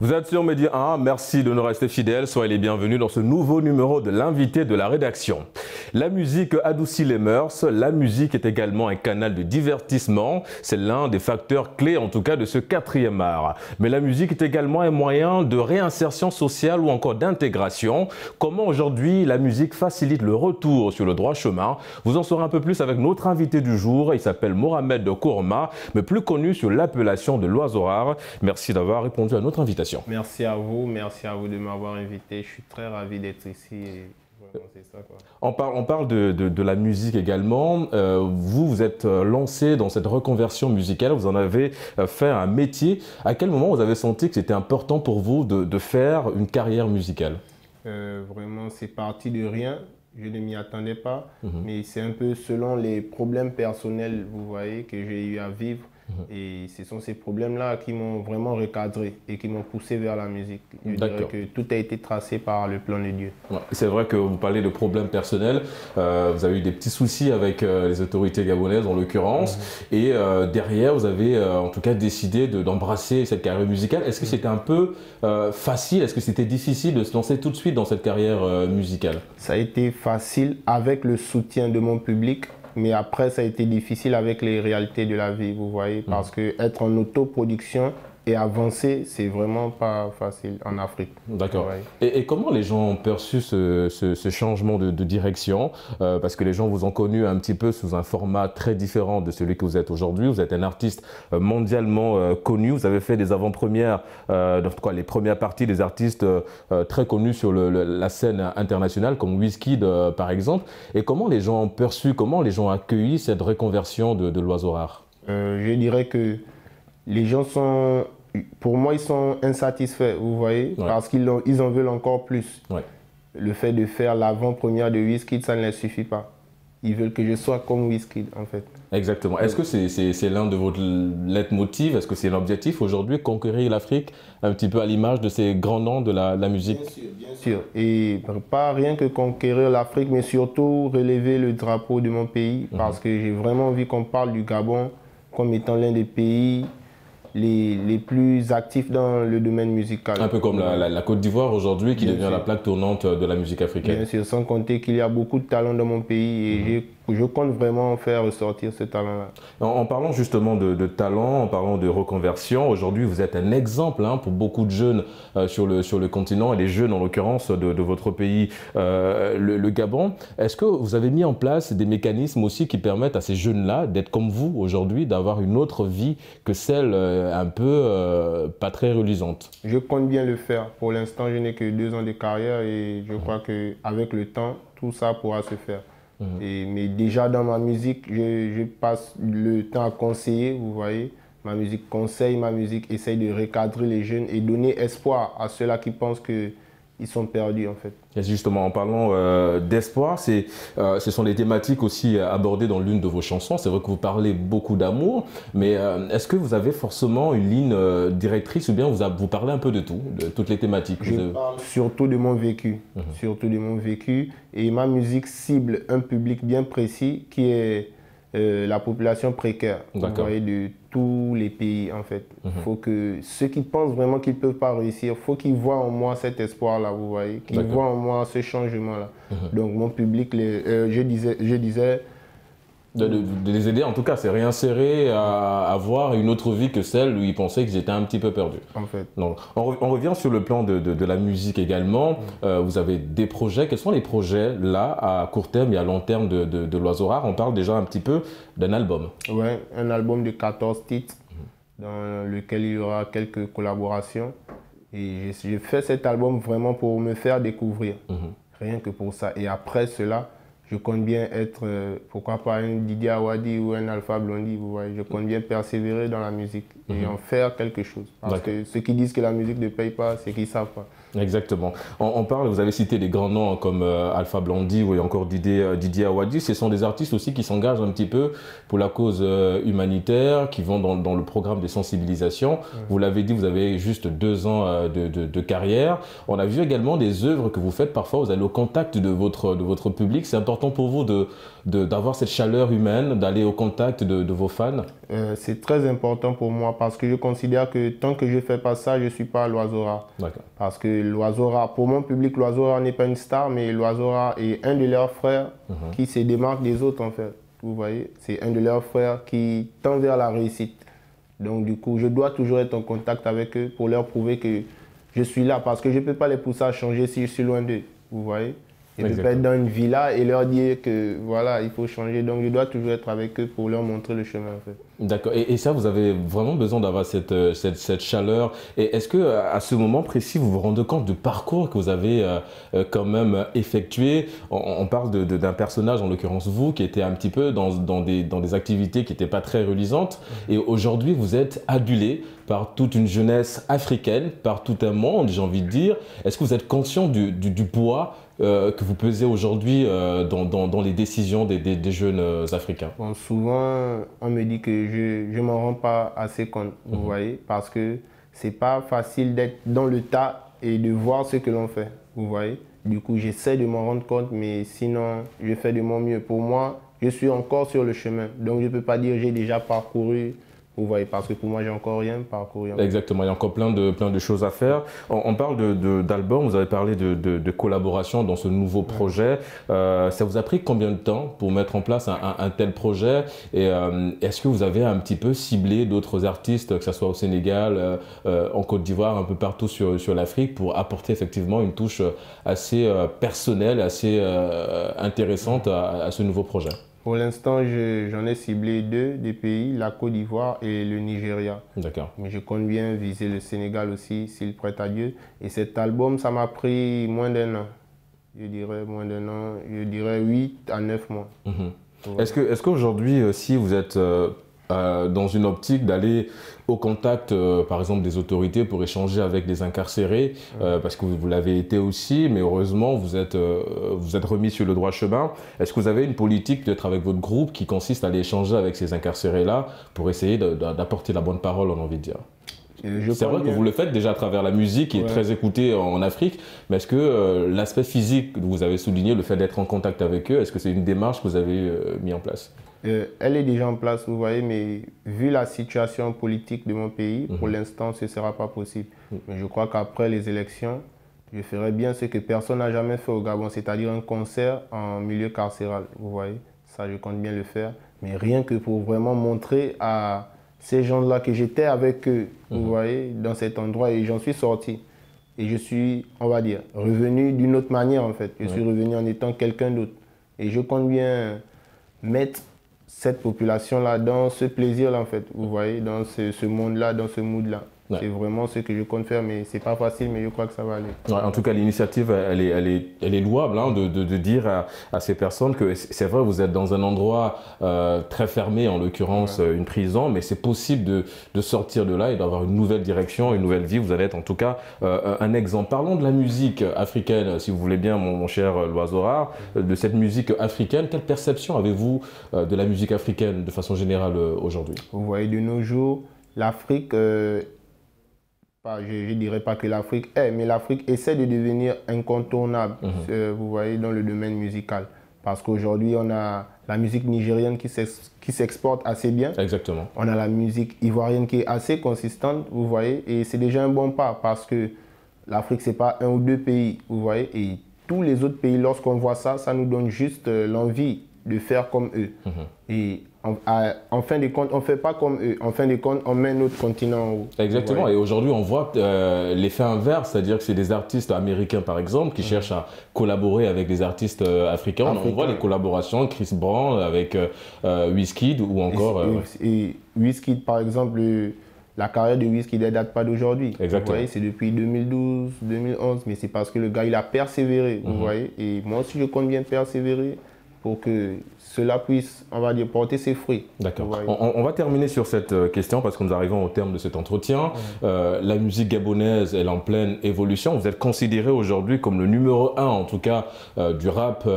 Vous êtes sur Média 1, merci de nous rester fidèles, soyez les bienvenus dans ce nouveau numéro de l'invité de la rédaction. La musique adoucit les mœurs, la musique est également un canal de divertissement, c'est l'un des facteurs clés en tout cas de ce quatrième art. Mais la musique est également un moyen de réinsertion sociale ou encore d'intégration. Comment aujourd'hui la musique facilite le retour sur le droit chemin? Vous en saurez un peu plus avec notre invité du jour, il s'appelle Mohamed Kourma, mais plus connu sous l'appellation de l'Oiseau Rare. Merci d'avoir répondu à notre invitation. Merci à vous de m'avoir invité. Je suis très ravi d'être ici. Et vraiment, c'est ça, quoi. On parle de la musique également. Vous êtes lancé dans cette reconversion musicale, vous en avez fait un métier. À quel moment vous avez senti que c'était important pour vous de faire une carrière musicale? Vraiment, c'est parti de rien. Je ne m'y attendais pas. Mais c'est un peu selon les problèmes personnels, vous voyez, que j'ai eu à vivre. Et ce sont ces problèmes-là qui m'ont vraiment recadré et qui m'ont poussé vers la musique. Je dirais que tout a été tracé par le plan de Dieu. Ouais, c'est vrai que vous parlez de problèmes personnels. Vous avez eu des petits soucis avec les autorités gabonaises en l'occurrence. Et derrière, vous avez en tout cas décidé d'embrasser cette carrière musicale. Est-ce que c'était un peu facile? Est-ce que c'était difficile de se lancer tout de suite dans cette carrière musicale? Ça a été facile avec le soutien de mon public. Mais après, ça a été difficile avec les réalités de la vie, vous voyez, parce que être en autoproduction et avancer, c'est vraiment pas facile en Afrique. D'accord. Ouais. Et comment les gens ont perçu ce changement de direction? Parce que les gens vous ont connu un petit peu sous un format très différent de celui que vous êtes aujourd'hui. Vous êtes un artiste mondialement connu. Vous avez fait des avant-premières, les premières parties des artistes très connus sur la scène internationale, comme Wizkid par exemple. Et comment les gens ont perçu, comment les gens ont accueilli cette reconversion de l'Oiseau Rare? Je dirais que les gens sont, pour moi, ils sont insatisfaits, vous voyez, parce qu'ils en veulent encore plus. Le fait de faire l'avant-première de Wizkid, ça ne les suffit pas. Ils veulent que je sois comme Wizkid, en fait. Exactement. Est-ce que c'est l'un de vos leitmotivs? Est-ce que c'est l'objectif aujourd'hui, conquérir l'Afrique, un petit peu à l'image de ces grands noms de la musique? Bien sûr, bien sûr. Et pas rien que conquérir l'Afrique, mais surtout relever le drapeau de mon pays, parce que j'ai vraiment envie qu'on parle du Gabon comme étant l'un des pays les plus actifs dans le domaine musical. Un peu comme la Côte d'Ivoire aujourd'hui qui devient la plaque tournante de la musique africaine. Bien sûr, sans compter qu'il y a beaucoup de talents dans mon pays et je compte vraiment faire ressortir ce talent-là. En parlant justement de talent, en parlant de reconversion, aujourd'hui vous êtes un exemple pour beaucoup de jeunes sur le continent et les jeunes en l'occurrence de votre pays, le Gabon. Est-ce que vous avez mis en place des mécanismes aussi qui permettent à ces jeunes-là d'être comme vous aujourd'hui, d'avoir une autre vie que celle un peu pas très reluisante? Je compte bien le faire. Pour l'instant, je n'ai que 2 ans de carrière et je crois qu'avec le temps, tout ça pourra se faire. Mais déjà dans ma musique, je passe le temps à conseiller, vous voyez. Ma musique conseille, ma musique essaye de recadrer les jeunes et donner espoir à ceux-là qui pensent qu'ils sont perdus en fait. Et justement, en parlant d'espoir, ce sont des thématiques aussi abordées dans l'une de vos chansons. C'est vrai que vous parlez beaucoup d'amour, mais est-ce que vous avez forcément une ligne directrice ou bien vous parlez un peu de tout, de toutes les thématiques? Je parle surtout de mon vécu, surtout de mon vécu. Et ma musique cible un public bien précis qui est la population précaire, vous voyez, de tous les pays en fait. Il faut que ceux qui pensent vraiment qu'ils ne peuvent pas réussir, il faut qu'ils voient en moi cet espoir-là, vous voyez, qu'ils voient en moi ce changement-là. Donc mon public, je disais de les aider, en tout cas, c'est réinsérer à avoir une autre vie que celle où ils pensaient qu'ils étaient un petit peu perdus. En fait. Donc, on revient sur le plan de la musique également. Vous avez des projets. Quels sont les projets là, à court terme et à long terme de l'Oiseau Rare? On parle déjà un petit peu d'un album. Oui, un album de 14 titres dans lequel il y aura quelques collaborations. Et j'ai fait cet album vraiment pour me faire découvrir. Rien que pour ça. Et après cela, je compte bien être, pourquoi pas un Didier Awadi ou un Alpha Blondy, vous voyez. Je compte bien persévérer dans la musique et en faire quelque chose. Parce que ceux qui disent que la musique ne paye pas, c'est qu'ils ne savent pas. Exactement. On parle, vous avez cité des grands noms comme Alpha Blondy ou encore Didier Awadi. Ce sont des artistes aussi qui s'engagent un petit peu pour la cause humanitaire, qui vont dans le programme de sensibilisation. Vous l'avez dit, vous avez juste 2 ans de carrière. On a vu également des œuvres que vous faites. Parfois, vous allez au contact de votre public. C'est important pour vous d'avoir cette chaleur humaine, d'aller au contact de vos fans? C'est très important pour moi parce que je considère que tant que je ne fais pas ça, je ne suis pas l'oiseau rare. Parce que l'oiseau rare, pour mon public, l'oiseau rare n'est pas une star, mais l'oiseau rare est un de leurs frères qui se démarque des autres en fait. Vous voyez, c'est un de leurs frères qui tend vers la réussite. Donc du coup, je dois toujours être en contact avec eux pour leur prouver que je suis là parce que je ne peux pas les pousser à changer si je suis loin d'eux. Vous voyez? Je ne peux pas être dans une villa et leur dire que voilà, il faut changer. Donc je dois toujours être avec eux pour leur montrer le chemin en fait. D'accord. Et ça, vous avez vraiment besoin d'avoir cette chaleur. Et est-ce qu'à ce moment précis, vous vous rendez compte du parcours que vous avez quand même effectué? On parle d'un personnage, en l'occurrence vous, qui était un petit peu dans des activités qui n'étaient pas très reluisantes. Et aujourd'hui, vous êtes adulé par toute une jeunesse africaine, par tout un monde, j'ai envie de dire. Est-ce que vous êtes conscient du poids que vous pesez aujourd'hui dans les décisions des jeunes Africains? Bon, souvent, on me dit que je ne m'en rends pas assez compte, vous voyez, parce que ce n'est pas facile d'être dans le tas et de voir ce que l'on fait, vous voyez. Du coup, j'essaie de m'en rendre compte, mais sinon, je fais de mon mieux. Pour moi, je suis encore sur le chemin, donc je ne peux pas dire que j'ai déjà parcouru. Vous voyez, parce que pour moi, j'ai encore rien parcouru. Exactement, il y a encore plein de choses à faire. On parle d'album, vous avez parlé de collaboration dans ce nouveau projet. Ça vous a pris combien de temps pour mettre en place un tel projet? Et est-ce que vous avez un petit peu ciblé d'autres artistes, que ce soit au Sénégal, en Côte d'Ivoire, un peu partout sur l'Afrique, pour apporter effectivement une touche assez personnelle, assez intéressante à ce nouveau projet? Pour l'instant, j'en ai ciblé 2 des pays, la Côte d'Ivoire et le Nigeria. D'accord. Mais je compte bien viser le Sénégal aussi, s'il prête à Dieu. Et cet album, ça m'a pris moins d'1 an. Je dirais moins d'1 an, je dirais 8 à 9 mois. Ouais. Est-ce qu'aujourd'hui, si vous êtes dans une optique d'aller au contact, par exemple, des autorités pour échanger avec des incarcérés, parce que vous l'avez été aussi, mais heureusement, vous êtes remis sur le droit chemin. Est-ce que vous avez une politique, peut-être avec votre groupe, qui consiste à aller échanger avec ces incarcérés-là pour essayer d'apporter la bonne parole, on a envie de dire? C'est vrai que vous le faites déjà à travers la musique qui est très écoutée en Afrique, mais est-ce que l'aspect physique que vous avez souligné, le fait d'être en contact avec eux, est-ce que c'est une démarche que vous avez mis en place? Elle est déjà en place, vous voyez, mais vu la situation politique de mon pays, pour l'instant, ce ne sera pas possible. Mais je crois qu'après les élections, je ferai bien ce que personne n'a jamais fait au Gabon, c'est-à-dire un concert en milieu carcéral, vous voyez. Ça, je compte bien le faire, mais rien que pour vraiment montrer à ces gens-là que j'étais avec eux, vous voyez, dans cet endroit, et j'en suis sorti. Et je suis, on va dire, revenu d'une autre manière, en fait. Je suis revenu en étant quelqu'un d'autre. Et je compte bien mettre cette population-là dans ce plaisir-là, en fait, vous voyez, dans ce monde-là, dans ce mood-là. C'est vraiment ce que je compte faire, mais c'est pas facile, mais je crois que ça va aller. Ouais, en tout cas, l'initiative, elle est louable, hein, de dire à ces personnes que c'est vrai, vous êtes dans un endroit très fermé, en l'occurrence une prison, mais c'est possible de sortir de là et d'avoir une nouvelle direction, une nouvelle vie. Vous allez être en tout cas un exemple. Parlons de la musique africaine, si vous voulez bien, mon cher L'Oiseau Rare, de cette musique africaine. Quelle perception avez-vous de la musique africaine de façon générale aujourd'hui? Vous voyez, de nos jours, l'Afrique... je ne dirais pas que l'Afrique est, mais l'Afrique essaie de devenir incontournable, vous voyez, dans le domaine musical. Parce qu'aujourd'hui, on a la musique nigérienne qui s'exporte assez bien. Exactement. On a la musique ivoirienne qui est assez consistante, vous voyez, et c'est déjà un bon pas parce que l'Afrique, ce n'est pas 1 ou 2 pays, vous voyez, et tous les autres pays, lorsqu'on voit ça, ça nous donne juste l'envie de faire comme eux. Et en fin de compte, on ne fait pas comme eux. En fin de compte, on met notre continent en haut. Exactement. Et aujourd'hui, on voit l'effet inverse, c'est-à-dire que c'est des artistes américains, par exemple, qui cherchent à collaborer avec des artistes africains. On voit les collaborations, Chris Brown avec Wizkid ou encore... Et Wizkid, par exemple, la carrière de Wizkid ne date pas d'aujourd'hui. Vous voyez, c'est depuis 2012, 2011, mais c'est parce que le gars, il a persévéré, vous voyez. Et moi aussi, je compte bien persévérer pour que cela puisse, on va dire, porter ses fruits. D'accord. On va terminer sur cette question parce que nous arrivons au terme de cet entretien. La musique gabonaise est en pleine évolution. Vous êtes considéré aujourd'hui comme le numéro 1, en tout cas, du rap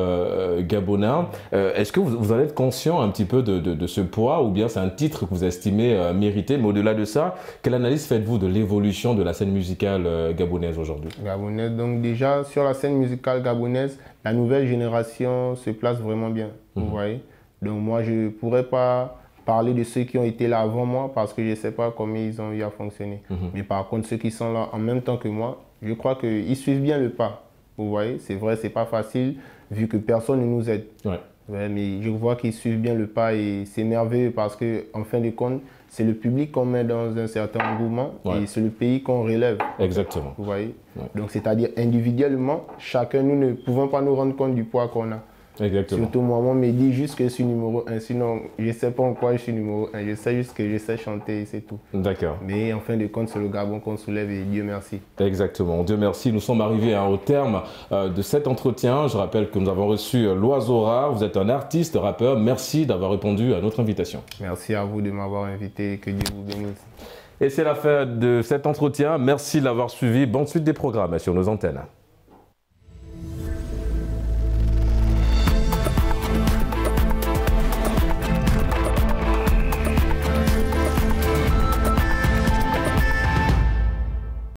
gabonais. Est-ce que vous en êtes conscient un petit peu de ce poids, ou bien c'est un titre que vous estimez mérité? Mais au-delà de ça, quelle analyse faites-vous de l'évolution de la scène musicale gabonaise aujourd'hui? Gabonaise, donc déjà, sur la scène musicale gabonaise, la nouvelle génération se place vraiment bien, vous voyez. Donc moi, je ne pourrais pas parler de ceux qui ont été là avant moi parce que je ne sais pas comment ils ont eu à fonctionner. Mais par contre, ceux qui sont là en même temps que moi, je crois qu'ils suivent bien le pas, vous voyez. C'est vrai, ce n'est pas facile vu que personne ne nous aide. Ouais, mais je vois qu'ils suivent bien le pas et c'est merveilleux parce qu'en fin de compte, c'est le public qu'on met dans un certain engouement et c'est le pays qu'on relève. Exactement. Vous voyez. Donc, c'est-à-dire individuellement, chacun, nous ne pouvons pas nous rendre compte du poids qu'on a. Exactement. Surtout moi, on me dit juste que je suis numéro 1. Sinon, je ne sais pas en quoi je suis numéro 1. Je sais juste que je sais chanter et c'est tout. D'accord. Mais en fin de compte, c'est le Gabon qu'on soulève et Dieu merci. Exactement. Dieu merci. Nous sommes arrivés au terme de cet entretien. Je rappelle que nous avons reçu L'Oiseau Rare. Vous êtes un artiste, rappeur. Merci d'avoir répondu à notre invitation. Merci à vous de m'avoir invité. Que Dieu vous bénisse. Et c'est la fin de cet entretien. Merci de l'avoir suivi. Bonne suite des programmes sur nos antennes.